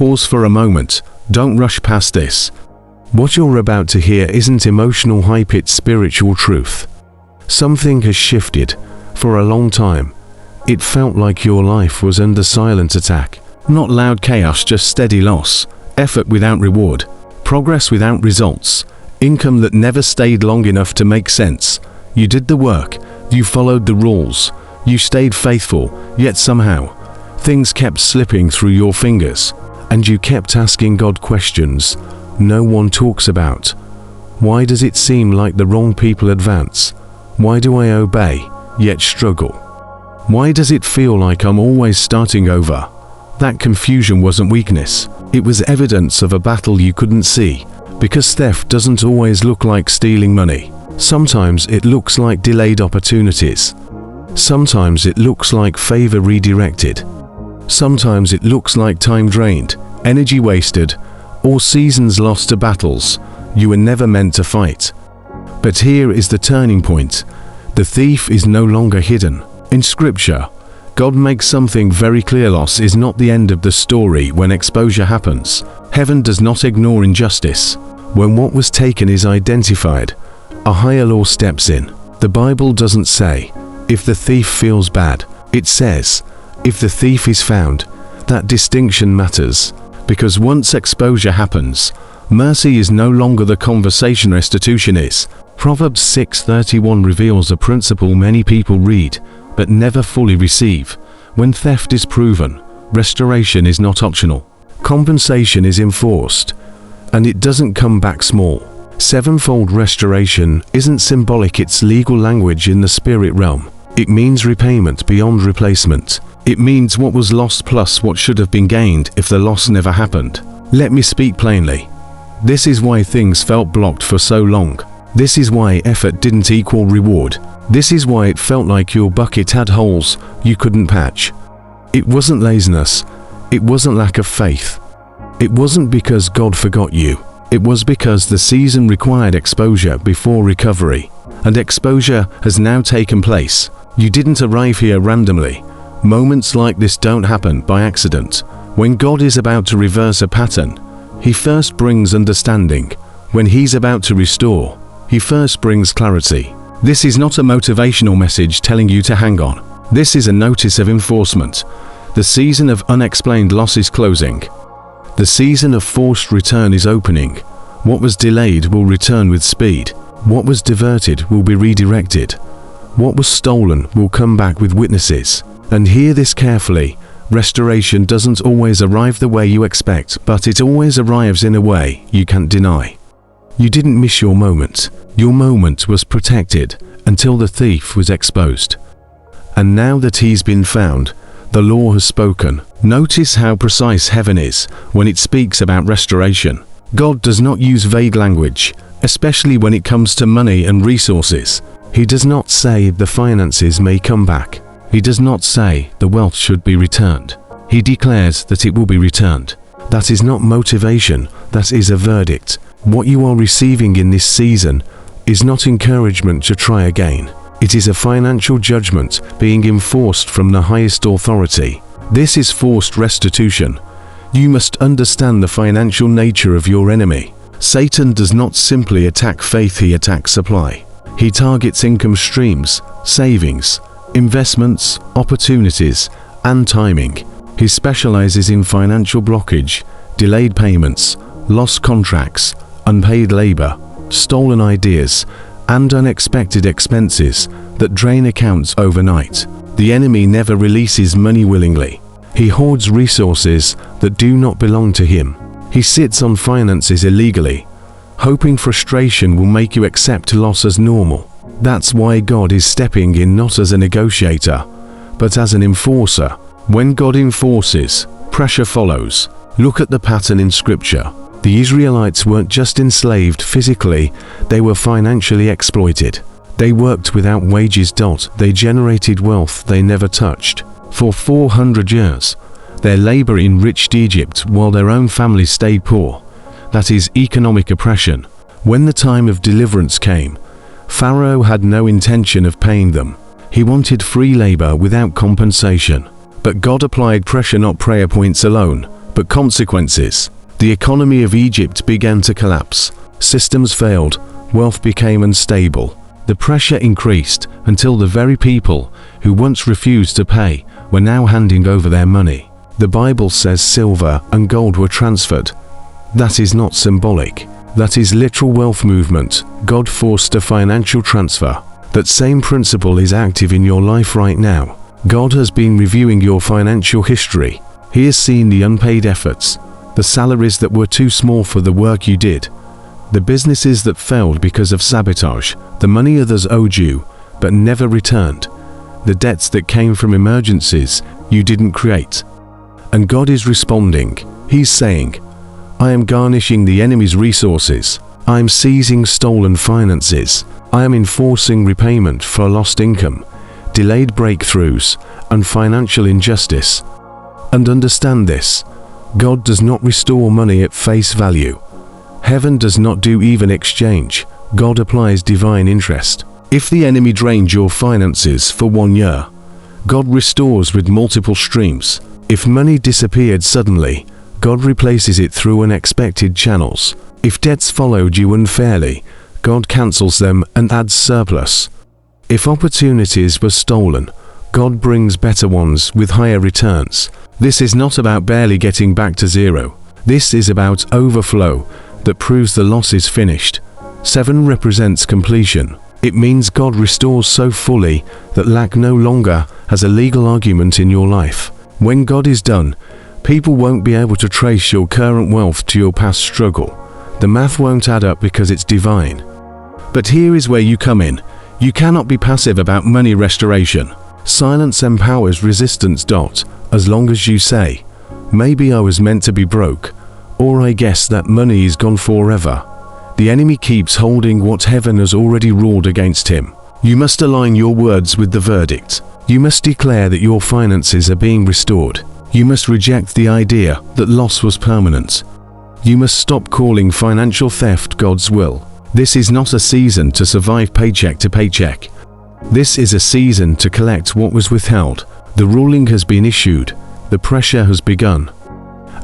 Pause for a moment, don't rush past this. What you're about to hear isn't emotional hype, it's spiritual truth. Something has shifted. For a long time, it felt like your life was under silent attack. Not loud chaos, just steady loss, effort without reward, progress without results, income that never stayed long enough to make sense. You did the work, you followed the rules, you stayed faithful, yet somehow, things kept slipping through your fingers, and you kept asking God questions no one talks about. Why does it seem like the wrong people advance? Why do I obey, yet struggle? Why does it feel like I'm always starting over? That confusion wasn't weakness, it was evidence of a battle you couldn't see, because theft doesn't always look like stealing money. Sometimes it looks like delayed opportunities. Sometimes it looks like favor redirected. Sometimes it looks like time drained, energy wasted, or seasons lost to battles you were never meant to fight. But here is the turning point. The thief is no longer hidden. In Scripture, God makes something very clear: loss is not the end of the story when exposure happens. Heaven does not ignore injustice. When what was taken is identified, a higher law steps in. The Bible doesn't say, if the thief feels bad. It says, if the thief is found. That distinction matters, because once exposure happens, mercy is no longer the conversation, restitution is. Proverbs 6:31 reveals a principle many people read, but never fully receive. When theft is proven, restoration is not optional. Compensation is enforced, and it doesn't come back small. Sevenfold restoration isn't symbolic, it's legal language in the spirit realm. It means repayment beyond replacement. It means what was lost plus what should have been gained if the loss never happened. Let me speak plainly. This is why things felt blocked for so long. This is why effort didn't equal reward. This is why it felt like your bucket had holes you couldn't patch. It wasn't laziness. It wasn't lack of faith. It wasn't because God forgot you. It was because the season required exposure before recovery. And exposure has now taken place. You didn't arrive here randomly. Moments like this don't happen by accident. When God is about to reverse a pattern, He first brings understanding. When He's about to restore, He first brings clarity. This is not a motivational message telling you to hang on. This is a notice of enforcement. The season of unexplained loss is closing. The season of forced return is opening. What was delayed will return with speed. What was diverted will be redirected. What was stolen will come back with witnesses. And hear this carefully. Restoration doesn't always arrive the way you expect, but it always arrives in a way you can't deny. You didn't miss your moment. Your moment was protected until the thief was exposed. And now that he's been found, the law has spoken. Notice how precise heaven is when it speaks about restoration. God does not use vague language, especially when it comes to money and resources. He does not say the finances may come back. He does not say the wealth should be returned. He declares that it will be returned. That is not motivation, that is a verdict. What you are receiving in this season is not encouragement to try again. It is a financial judgment being enforced from the highest authority. This is forced restitution. You must understand the financial nature of your enemy. Satan does not simply attack faith, he attacks supply. He targets income streams, savings, investments, opportunities, and timing. He specializes in financial blockage, delayed payments, lost contracts, unpaid labor, stolen ideas, and unexpected expenses that drain accounts overnight. The enemy never releases money willingly. He hoards resources that do not belong to him. He sits on finances illegally, hoping frustration will make you accept loss as normal. That's why God is stepping in not as a negotiator, but as an enforcer. When God enforces, pressure follows. Look at the pattern in Scripture. The Israelites weren't just enslaved physically, they were financially exploited. They worked without wages. They generated wealth they never touched. For 400 years, their labor enriched Egypt while their own family stayed poor. That is economic oppression. When the time of deliverance came, Pharaoh had no intention of paying them. He wanted free labor without compensation. But God applied pressure, not prayer points alone. But consequences. The economy of Egypt began to collapse. Systems failed. Wealth became unstable. The pressure increased until the very people who once refused to pay were now handing over their money. The Bible says silver and gold were transferred. That is not symbolic. That is literal wealth movement. God forced a financial transfer. That same principle is active in your life right now. God has been reviewing your financial history. He has seen the unpaid efforts, the salaries that were too small for the work you did, the businesses that failed because of sabotage, the money others owed you but never returned, the debts that came from emergencies you didn't create. And God is responding. He's saying, I am garnishing the enemy's resources. I am seizing stolen finances. I am enforcing repayment for lost income, delayed breakthroughs, and financial injustice. And understand this, God does not restore money at face value. Heaven does not do even exchange. God applies divine interest. If the enemy drained your finances for 1 year, God restores with multiple streams. If money disappeared suddenly, God replaces it through unexpected channels. If debts followed you unfairly, God cancels them and adds surplus. If opportunities were stolen, God brings better ones with higher returns. This is not about barely getting back to zero. This is about overflow that proves the loss is finished. 7 represents completion. It means God restores so fully that lack no longer has a legal argument in your life. When God is done, people won't be able to trace your current wealth to your past struggle. The math won't add up because it's divine. But here is where you come in. You cannot be passive about money restoration. Silence empowers resistance. As long as you say, maybe I was meant to be broke, or I guess that money is gone forever, the enemy keeps holding what heaven has already ruled against him. You must align your words with the verdict. You must declare that your finances are being restored. You must reject the idea that loss was permanent. You must stop calling financial theft God's will. This is not a season to survive paycheck to paycheck. This is a season to collect what was withheld. The ruling has been issued. The pressure has begun.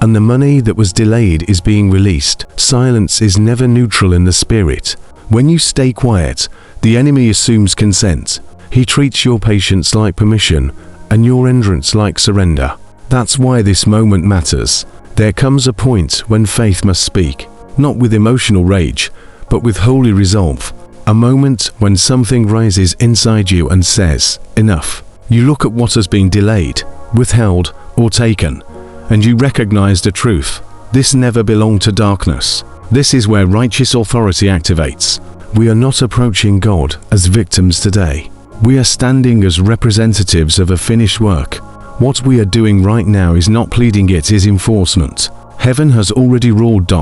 And the money that was delayed is being released. Silence is never neutral in the spirit. When you stay quiet, the enemy assumes consent. He treats your patience like permission and your endurance like surrender. That's why this moment matters. There comes a point when faith must speak, not with emotional rage, but with holy resolve. A moment when something rises inside you and says, enough. You look at what has been delayed, withheld, or taken, and you recognize the truth. This never belonged to darkness. This is where righteous authority activates. We are not approaching God as victims today. We are standing as representatives of a finished work. What we are doing right now is not pleading, it is enforcement. Heaven has already ruled.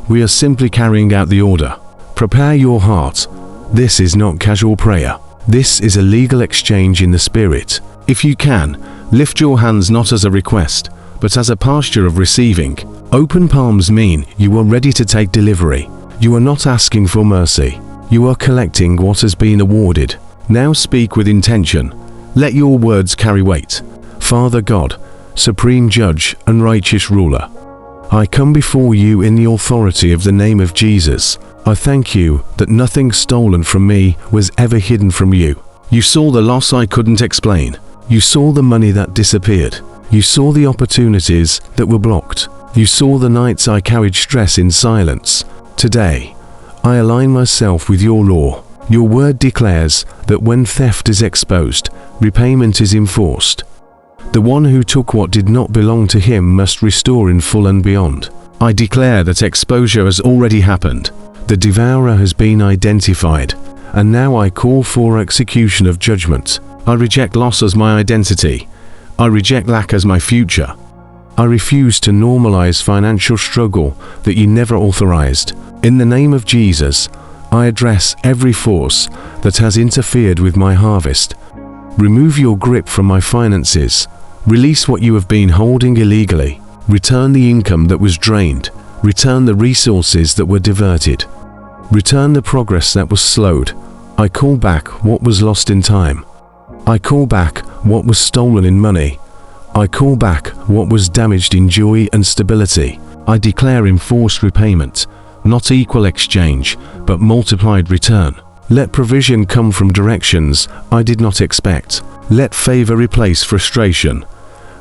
We are simply carrying out the order. Prepare your heart. This is not casual prayer. This is a legal exchange in the spirit. If you can, lift your hands not as a request, but as a posture of receiving. Open palms mean you are ready to take delivery. You are not asking for mercy. You are collecting what has been awarded. Now speak with intention. Let your words carry weight. Father God, Supreme Judge and Righteous Ruler, I come before you in the authority of the name of Jesus. I thank you that nothing stolen from me was ever hidden from you. You saw the loss I couldn't explain. You saw the money that disappeared. You saw the opportunities that were blocked. You saw the nights I carried stress in silence. Today, I align myself with your law. Your word declares that when theft is exposed, repayment is enforced. The one who took what did not belong to him must restore in full and beyond. I declare that exposure has already happened. The devourer has been identified, and now I call for execution of judgment. I reject loss as my identity. I reject lack as my future. I refuse to normalize financial struggle that you never authorized. In the name of Jesus, I address every force that has interfered with my harvest. Remove your grip from my finances. Release what you have been holding illegally. Return the income that was drained. Return the resources that were diverted. Return the progress that was slowed. I call back what was lost in time. I call back what was stolen in money. I call back what was damaged in joy and stability. I declare enforced repayment, not equal exchange, but multiplied return. Let provision come from directions I did not expect. Let favor replace frustration.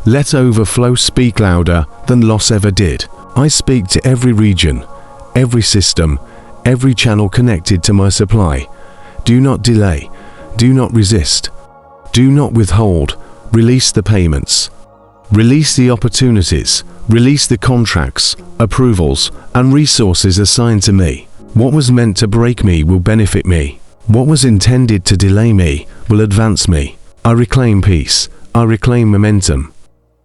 Let overflow speak louder than loss ever did. I speak to every region, every system, every channel connected to my supply. Do not delay. Do not resist. Do not withhold. Release the payments. Release the opportunities. Release the contracts, approvals, and resources assigned to me. What was meant to break me will benefit me. What was intended to delay me will advance me. I reclaim peace. I reclaim momentum.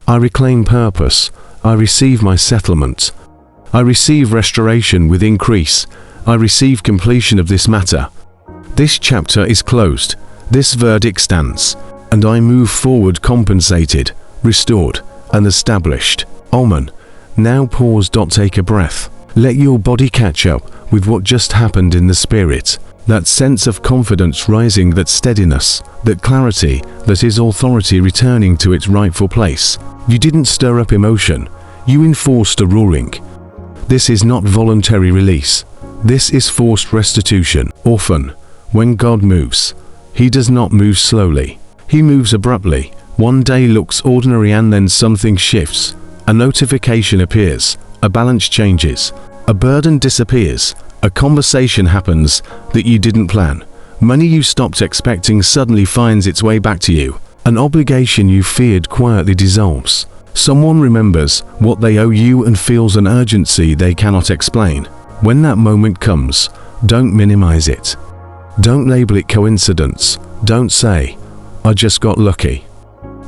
I reclaim purpose. I receive my settlement. I receive restoration with increase. I receive completion of this matter. This chapter is closed. This verdict stands. And I move forward compensated, restored, and established. Amen. Now pause. Take a breath. Let your body catch up with what just happened in the spirit. That sense of confidence rising, that steadiness, that clarity, that is authority returning to its rightful place. You didn't stir up emotion. You enforced a ruling. This is not voluntary release. This is forced restitution. Often, when God moves, He does not move slowly. He moves abruptly. One day looks ordinary and then something shifts. A notification appears. A balance changes. A burden disappears. A conversation happens that you didn't plan. Money you stopped expecting suddenly finds its way back to you. An obligation you feared quietly dissolves. Someone remembers what they owe you and feels an urgency they cannot explain. When that moment comes, don't minimize it. Don't label it coincidence. Don't say, "I just got lucky."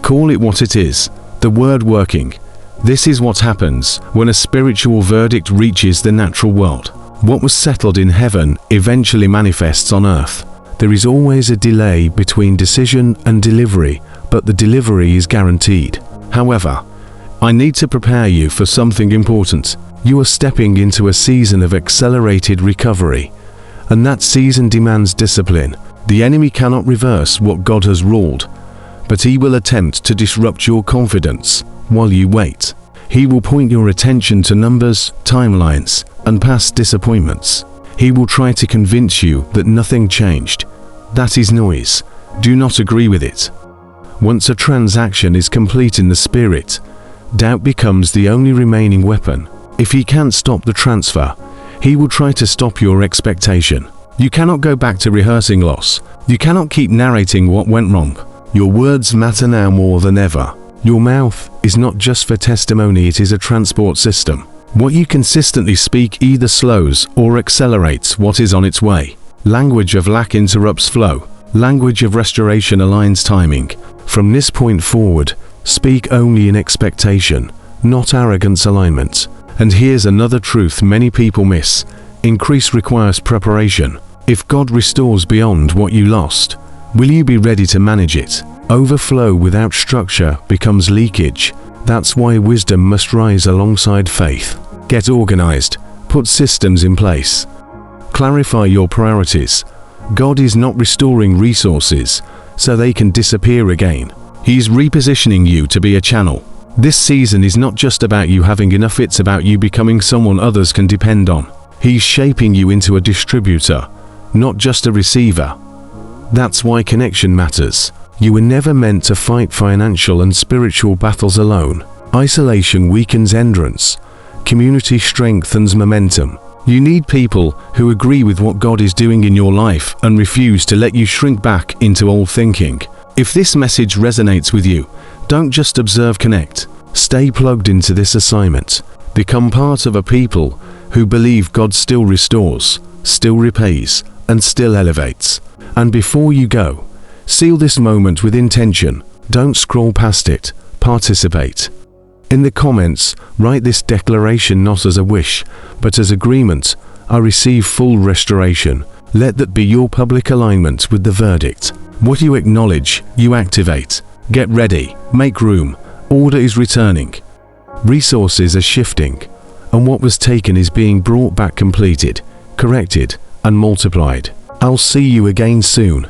Call it what it is, the word working. This is what happens when a spiritual verdict reaches the natural world. What was settled in heaven eventually manifests on earth. There is always a delay between decision and delivery, but the delivery is guaranteed. However, I need to prepare you for something important. You are stepping into a season of accelerated recovery, and that season demands discipline. The enemy cannot reverse what God has ruled, but he will attempt to disrupt your confidence while you wait. He will point your attention to numbers, timelines, and past disappointments. He will try to convince you that nothing changed. That is noise. Do not agree with it. Once a transaction is complete in the spirit, doubt becomes the only remaining weapon. If he can't stop the transfer, he will try to stop your expectation. You cannot go back to rehearsing loss. You cannot keep narrating what went wrong. Your words matter now more than ever. Your mouth is not just for testimony, it is a transport system. What you consistently speak either slows or accelerates what is on its way. Language of lack interrupts flow. Language of restoration aligns timing. From this point forward, speak only in expectation, not arrogance alignment. And here's another truth many people miss. Increase requires preparation. If God restores beyond what you lost, will you be ready to manage it? Overflow without structure becomes leakage. That's why wisdom must rise alongside faith. Get organized. Put systems in place. Clarify your priorities. God is not restoring resources so they can disappear again. He's repositioning you to be a channel. This season is not just about you having enough, it's about you becoming someone others can depend on. He's shaping you into a distributor, not just a receiver. That's why connection matters. You were never meant to fight financial and spiritual battles alone. Isolation weakens endurance. Community strengthens momentum. You need people who agree with what God is doing in your life and refuse to let you shrink back into old thinking. If this message resonates with you, don't just observe, connect. Stay plugged into this assignment. Become part of a people who believe God still restores, still repays, and still elevates. And before you go, seal this moment with intention. Don't scroll past it. Participate. In the comments, write this declaration not as a wish, but as agreement. I receive full restoration. Let that be your public alignment with the verdict. What you acknowledge, you activate. Get ready. Make room. Order is returning. Resources are shifting. And what was taken is being brought back completed, corrected, and multiplied. I'll see you again soon.